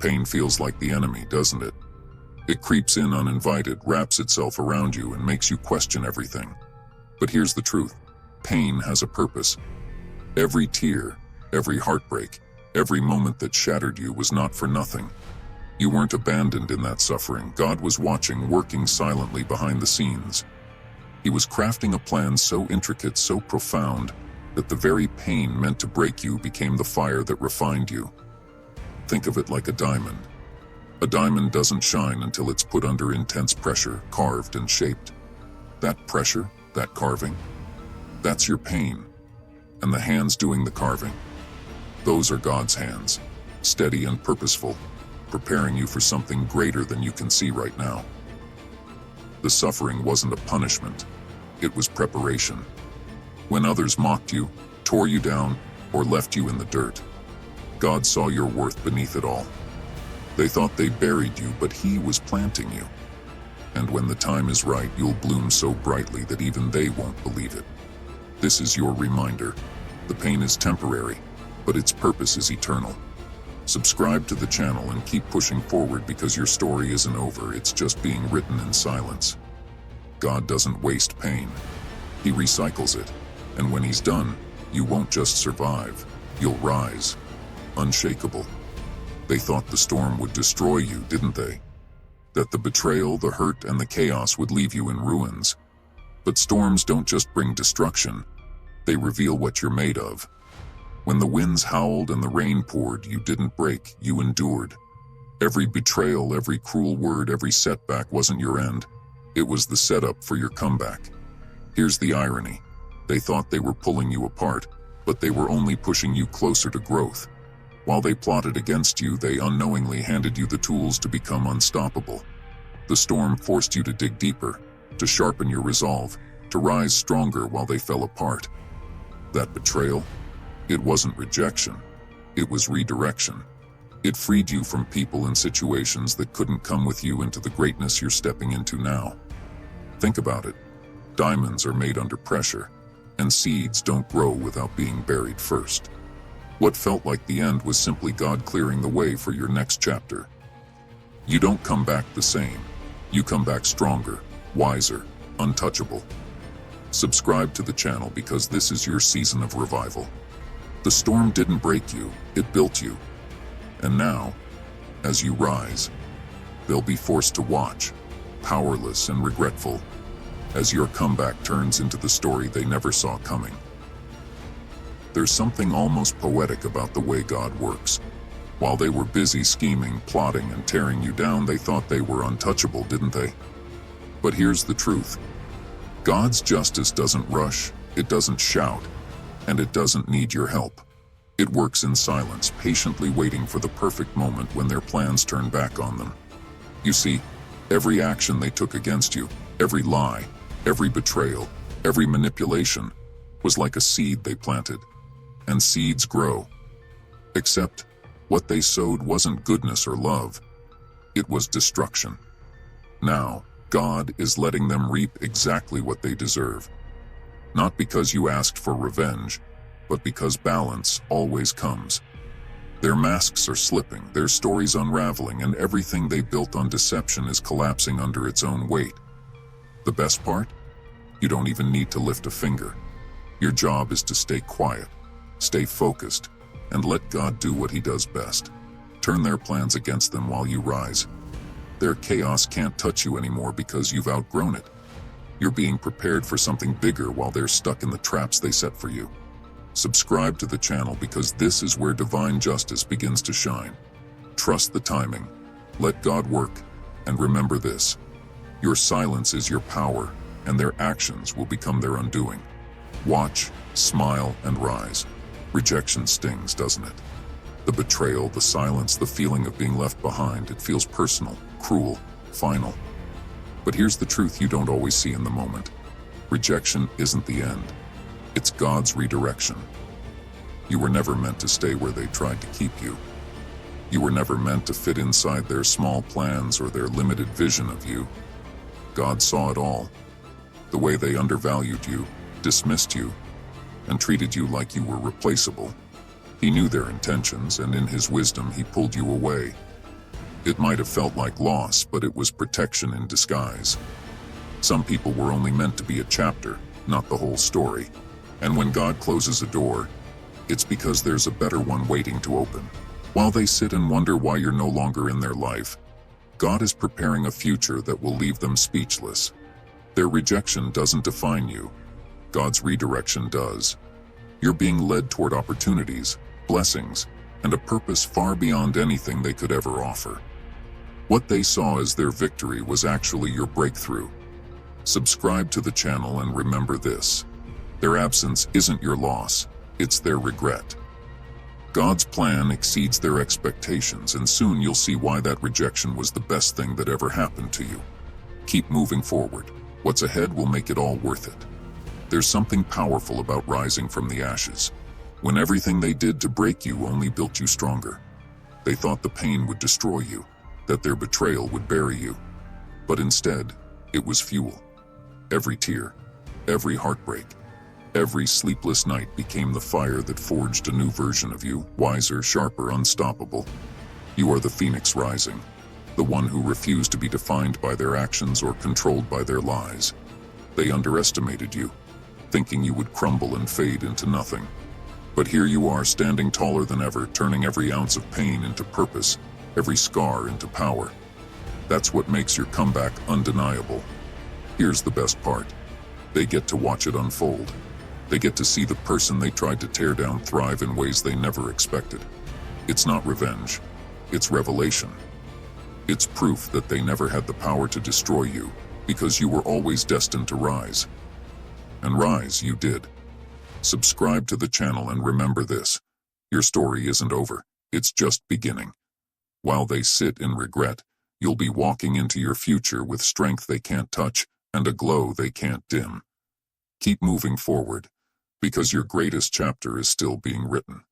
Pain feels like the enemy, doesn't it? It creeps in uninvited, wraps itself around you, and makes you question everything. But here's the truth. Pain has a purpose. Every tear, every heartbreak, every moment that shattered you was not for nothing. You weren't abandoned in that suffering. God was watching, working silently behind the scenes. He was crafting a plan so intricate, so profound, that the very pain meant to break you became the fire that refined you. Think of it like a diamond. A diamond doesn't shine until it's put under intense pressure, carved and shaped. That pressure, that carving, that's your pain. And the hands doing the carving, those are God's hands, steady and purposeful, preparing you for something greater than you can see right now. The suffering wasn't a punishment, it was preparation. When others mocked you, tore you down, or left you in the dirt, God saw your worth beneath it all. They thought they buried you, but He was planting you. And when the time is right, you'll bloom so brightly that even they won't believe it. This is your reminder. The pain is temporary, but its purpose is eternal. Subscribe to the channel and keep pushing forward, because your story isn't over, it's just being written in silence. God doesn't waste pain. He recycles it. And when He's done, you won't just survive, you'll rise, unshakable. They thought the storm would destroy you, didn't they? That the betrayal, the hurt, and the chaos would leave you in ruins. But storms don't just bring destruction, they reveal what you're made of. When the winds howled and the rain poured, you didn't break, you endured. Every betrayal, every cruel word, every setback wasn't your end. It was the setup for your comeback. Here's the irony. They thought they were pulling you apart, but they were only pushing you closer to growth. While they plotted against you, they unknowingly handed you the tools to become unstoppable. The storm forced you to dig deeper, to sharpen your resolve, to rise stronger while they fell apart. That betrayal, it wasn't rejection, it was redirection. It freed you from people and situations that couldn't come with you into the greatness you're stepping into now. Think about it. Diamonds are made under pressure, and seeds don't grow without being buried first. What felt like the end was simply God clearing the way for your next chapter. You don't come back the same. You come back stronger, wiser, untouchable. Subscribe to the channel, because this is your season of revival. The storm didn't break you, it built you. And now, as you rise, they'll be forced to watch, powerless and regretful, as your comeback turns into the story they never saw coming. There's something almost poetic about the way God works. While they were busy scheming, plotting, and tearing you down, they thought they were untouchable, didn't they? But here's the truth. God's justice doesn't rush, it doesn't shout, and it doesn't need your help. It works in silence, patiently waiting for the perfect moment when their plans turn back on them. You see, every action they took against you, every lie, every betrayal, every manipulation, was like a seed they planted. And seeds grow. Except, what they sowed wasn't goodness or love. It was destruction. Now, God is letting them reap exactly what they deserve. Not because you asked for revenge, but because balance always comes. Their masks are slipping, their stories unraveling, and everything they built on deception is collapsing under its own weight. The best part? You don't even need to lift a finger. Your job is to stay quiet, stay focused, and let God do what He does best. Turn their plans against them while you rise. Their chaos can't touch you anymore because you've outgrown it. You're being prepared for something bigger while they're stuck in the traps they set for you. Subscribe to the channel, because this is where divine justice begins to shine. Trust the timing, let God work, and remember this: your silence is your power, and their actions will become their undoing. Watch, smile, and rise. Rejection stings, doesn't it? The betrayal, the silence, the feeling of being left behind, it feels personal, cruel, final. But here's the truth you don't always see in the moment. Rejection isn't the end. It's God's redirection. You were never meant to stay where they tried to keep you. You were never meant to fit inside their small plans or their limited vision of you. God saw it all. The way they undervalued you, dismissed you, and treated you like you were replaceable. He knew their intentions, and in His wisdom He pulled you away, It might have felt like loss, but it was protection in disguise. Some people were only meant to be a chapter, not the whole story. And when God closes a door, it's because there's a better one waiting to open. While they sit and wonder why you're no longer in their life, God is preparing a future that will leave them speechless. Their rejection doesn't define you. God's redirection does. You're being led toward opportunities, blessings, and a purpose far beyond anything they could ever offer. What they saw as their victory was actually your breakthrough. Subscribe to the channel and remember this. Their absence isn't your loss, it's their regret. God's plan exceeds their expectations, and soon you'll see why that rejection was the best thing that ever happened to you. Keep moving forward. What's ahead will make it all worth it. There's something powerful about rising from the ashes. When everything they did to break you only built you stronger. They thought the pain would destroy you, that their betrayal would bury you. But instead, it was fuel. Every tear, every heartbreak, every sleepless night became the fire that forged a new version of you, wiser, sharper, unstoppable. You are the phoenix rising, the one who refused to be defined by their actions or controlled by their lies. They underestimated you, thinking you would crumble and fade into nothing. But here you are, standing taller than ever, turning every ounce of pain into purpose, every scar into power. That's what makes your comeback undeniable. Here's the best part. They get to watch it unfold. They get to see the person they tried to tear down thrive in ways they never expected. It's not revenge. It's revelation. It's proof that they never had the power to destroy you, because you were always destined to rise. And rise you did. Subscribe to the channel and remember this. Your story isn't over. It's just beginning. While they sit in regret, you'll be walking into your future with strength they can't touch and a glow they can't dim. Keep moving forward, because your greatest chapter is still being written.